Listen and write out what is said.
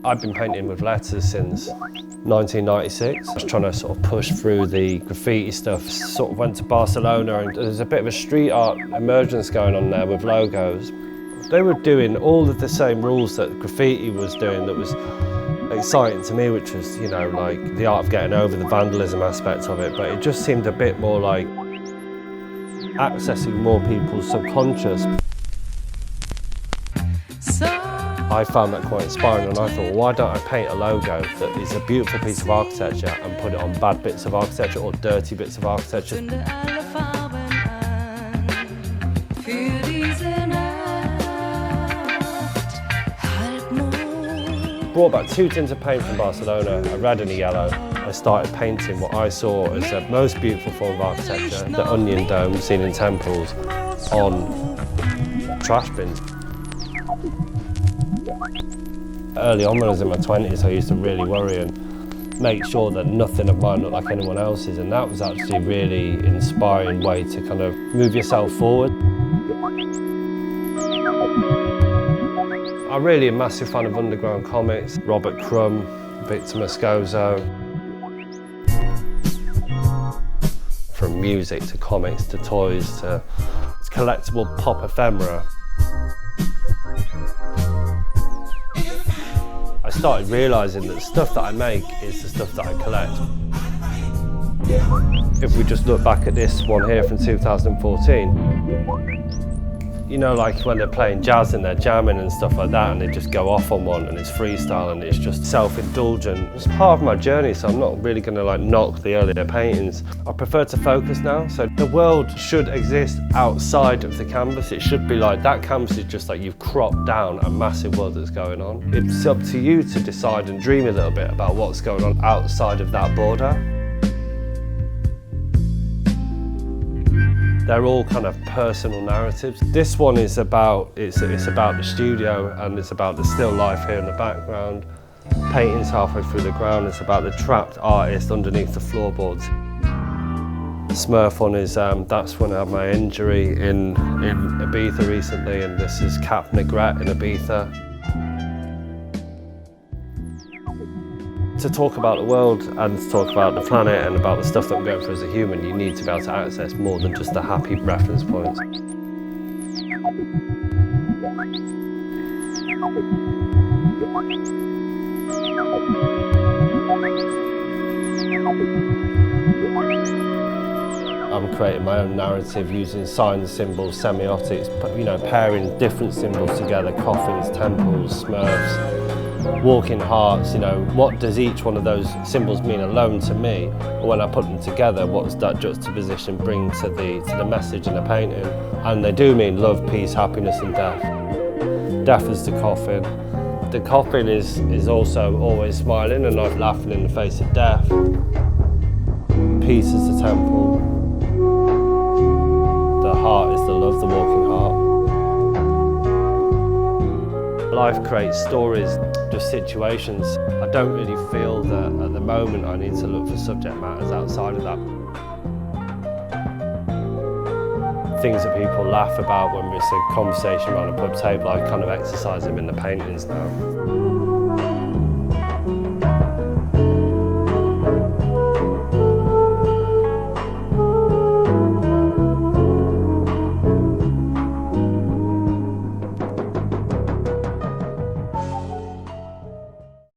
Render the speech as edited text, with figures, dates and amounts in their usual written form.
I've been painting with letters since 1996. I was trying to sort of push through the graffiti stuff. Sort of went to Barcelona and there's a bit of a street art emergence going on there with logos. They were doing all of the same rules that graffiti was doing that was exciting to me, which was, you know, like the art of getting over the vandalism aspect of it, but it just seemed a bit more like accessing more people's subconscious. I found that quite inspiring and I thought, well, why don't I paint a logo that is a beautiful piece of architecture and put it on bad bits of architecture or dirty bits of architecture. Brought back 2 tins of paint from Barcelona, a red and a yellow. I started painting what I saw as the most beautiful form of architecture, the onion dome seen in temples, on trash bins. Early on when I was in my 20s, I used to really worry and make sure that nothing of mine looked like anyone else's, and that was actually a really inspiring way to kind of move yourself forward. I'm really a massive fan of underground comics, Robert Crumb, Victor Moscoso. From music to comics to toys to collectible pop ephemera. I started realising that the stuff that I make is the stuff that I collect. If we just look back at this one here from 2014, you know, like when they're playing jazz and they're jamming and stuff like that and they just go off on one and it's freestyle and it's just self-indulgent. It's part of my journey, so I'm not really going to like knock the earlier paintings. I prefer to focus now, so the world should exist outside of the canvas. It should be like, that canvas is just like you've cropped down a massive world that's going on. It's up to you to decide and dream a little bit about what's going on outside of that border. They're all kind of personal narratives. This one is about, it's about the studio and it's about the still life here in the background. Paintings halfway through the ground, it's about the trapped artist underneath the floorboards. The Smurf one is, that's when I had my injury in Ibiza recently, and this is Cap Negret in Ibiza. To talk about the world and to talk about the planet and about the stuff that I'm going through as a human, you need to be able to access more than just the happy reference points. I'm creating my own narrative using signs, symbols, semiotics, you know, pairing different symbols together, coffins, temples, Smurfs. Walking hearts, you know, what does each one of those symbols mean alone to me? Or when I put them together, what does that juxtaposition bring to the message in the painting? And they do mean love, peace, happiness and death. Death is the coffin. The coffin is also always smiling and not laughing in the face of death. Peace is the temple. The heart is the love, the walking heart. Life creates stories, just situations. I don't really feel that at the moment I need to look for subject matters outside of that. Things that people laugh about when it's a conversation around a pub table, I kind of exercise them in the paintings now.